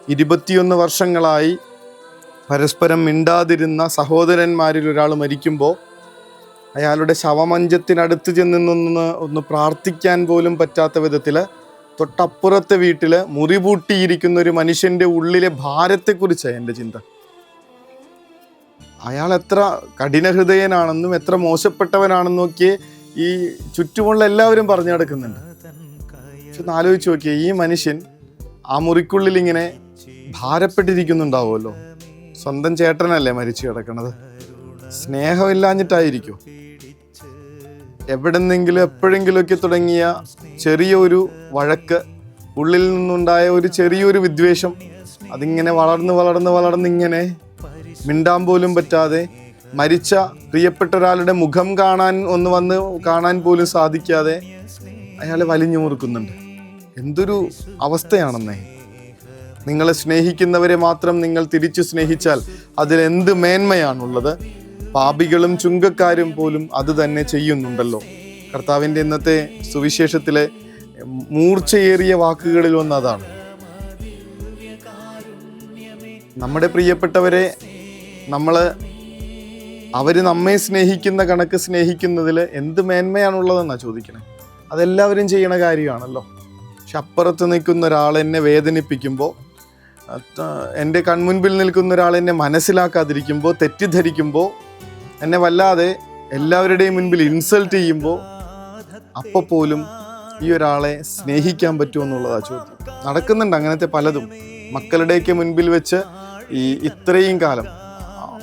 21 വർഷങ്ങളായി പരസ്പരം മിണ്ടാതിരുന്ന സഹോദരന്മാരിൽ ഒരാൾ മരിക്കുമ്പോൾ അയാളുടെ ശവമഞ്ചത്തിനടുത്ത് ഒന്ന് പ്രാർത്ഥിക്കാൻ പോലും പറ്റാത്ത വിധത്തിൽ തൊട്ടപ്പുറത്തെ വീട്ടിൽ മുറിപൂട്ടിയിരിക്കുന്ന ഒരു മനുഷ്യൻ്റെ ഉള്ളിലെ ഭാരത്തെക്കുറിച്ചാണ് എൻ്റെ ചിന്ത. അയാൾ എത്ര കഠിനഹൃദയനാണെന്നും എത്ര മോശപ്പെട്ടവനാണെന്നും ഒക്കെ ഈ ചുറ്റുമുള്ള എല്ലാവരും പറഞ്ഞു നടക്കുന്നുണ്ട്. പക്ഷെ ഒന്ന് ആലോചിച്ച് നോക്കിയേ, ഈ മനുഷ്യൻ ആ മുറിക്കുള്ളിൽ ഇങ്ങനെ ഭാരപ്പെട്ടിരിക്കുന്നുണ്ടാവുമല്ലോ. സ്വന്തം ചേട്ടനല്ലേ മരിച്ചു കിടക്കണത്. സ്നേഹമില്ലാഞ്ഞിട്ടായിരിക്കും, എവിടെന്നെങ്കിലും എപ്പോഴെങ്കിലുമൊക്കെ തുടങ്ങിയ ചെറിയൊരു വഴക്ക്, ഉള്ളിൽ നിന്നുണ്ടായ ഒരു ചെറിയൊരു വിദ്വേഷം, അതിങ്ങനെ വളർന്ന് ഇങ്ങനെ മിണ്ടാൻ പോലും പറ്റാതെ, മരിച്ച പ്രിയപ്പെട്ട ഒരാളുടെ മുഖം കാണാൻ പോലും സാധിക്കാതെ അയാളെ വലിഞ്ഞു മുറുക്കുന്നുണ്ട്. എന്തൊരു അവസ്ഥയാണെന്നേ. നിങ്ങളെ സ്നേഹിക്കുന്നവരെ മാത്രം നിങ്ങൾ തിരിച്ചു സ്നേഹിച്ചാൽ അതിലെന്ത് മേന്മയാണുള്ളത്? പാപികളും ചുങ്കക്കാരും പോലും അത് തന്നെ ചെയ്യുന്നുണ്ടല്ലോ. കർത്താവിൻ്റെ ഇന്നത്തെ സുവിശേഷത്തിലെ മൂർച്ചയേറിയ വാക്കുകളിൽ ഒന്ന് അതാണ്. നമ്മുടെ പ്രിയപ്പെട്ടവരെ അവർ നമ്മെ സ്നേഹിക്കുന്ന കണക്ക് സ്നേഹിക്കുന്നതിൽ എന്ത് മേന്മയാണുള്ളതെന്നാണ് ചോദിക്കണേ. അതെല്ലാവരും ചെയ്യണ കാര്യമാണല്ലോ. പക്ഷെ അപ്പുറത്ത് നിൽക്കുന്ന ഒരാൾ എന്നെ വേദനിപ്പിക്കുമ്പോൾ, എൻ്റെ കൺമുൻപിൽ നിൽക്കുന്ന ഒരാൾ എന്നെ മനസ്സിലാക്കാതിരിക്കുമ്പോൾ, തെറ്റിദ്ധരിക്കുമ്പോൾ, എന്നെ വല്ലാതെ എല്ലാവരുടെയും മുൻപിൽ ഇൻസൾട്ട് ചെയ്യുമ്പോൾ, അപ്പോൾ പോലും ഈ ഒരാളെ സ്നേഹിക്കാൻ പറ്റുമോ എന്നുള്ളതാണ് ചോദ്യം. നടക്കുന്നുണ്ട് അങ്ങനത്തെ പലതും. മക്കളുടെയൊക്കെ മുൻപിൽ വെച്ച് ഇത്രയും കാലം,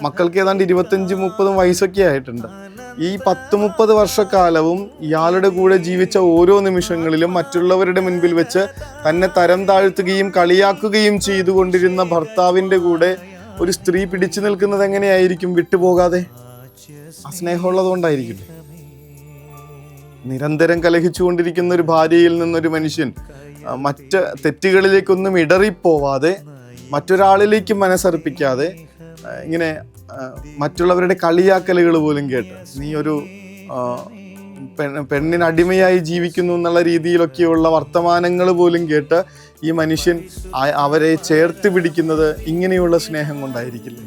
മക്കൾക്ക് ഏതാണ്ട് 25-30 വയസ്സൊക്കെ ആയിട്ടുണ്ട്. ഈ 10-30 വർഷക്കാലവും ഇയാളുടെ കൂടെ ജീവിച്ച ഓരോ നിമിഷങ്ങളിലും മറ്റുള്ളവരുടെ മുൻപിൽ വെച്ച് തന്നെ തരം താഴ്ത്തുകയും കളിയാക്കുകയും ചെയ്തുകൊണ്ടിരുന്ന ഭർത്താവിൻ്റെ കൂടെ ഒരു സ്ത്രീ പിടിച്ചു നിൽക്കുന്നത് എങ്ങനെയായിരിക്കും? വിട്ടുപോകാതെ. ആ സ്നേഹമുള്ളതുകൊണ്ടായിരിക്കും. നിരന്തരം കലഹിച്ചുകൊണ്ടിരിക്കുന്ന ഒരു ഭാര്യയിൽ നിന്നൊരു മനുഷ്യൻ മറ്റ് തെറ്റുകളിലേക്കൊന്നും ഇടറിപ്പോവാതെ, മറ്റൊരാളിലേക്ക് മനസ്സർപ്പിക്കാതെ, ഇങ്ങനെ മറ്റുള്ളവരുടെ കളിയാക്കലുകൾ പോലും കേട്ട്, നീ ഒരു പെണ്ണിനടിമയായി ജീവിക്കുന്നു എന്നുള്ള രീതിയിലൊക്കെയുള്ള വർത്തമാനങ്ങൾ പോലും കേട്ട് ഈ മനുഷ്യൻ അവരെ ചേർത്ത് പിടിക്കുന്നത് ഇങ്ങനെയുള്ള സ്നേഹം കൊണ്ടായിരിക്കില്ലേ?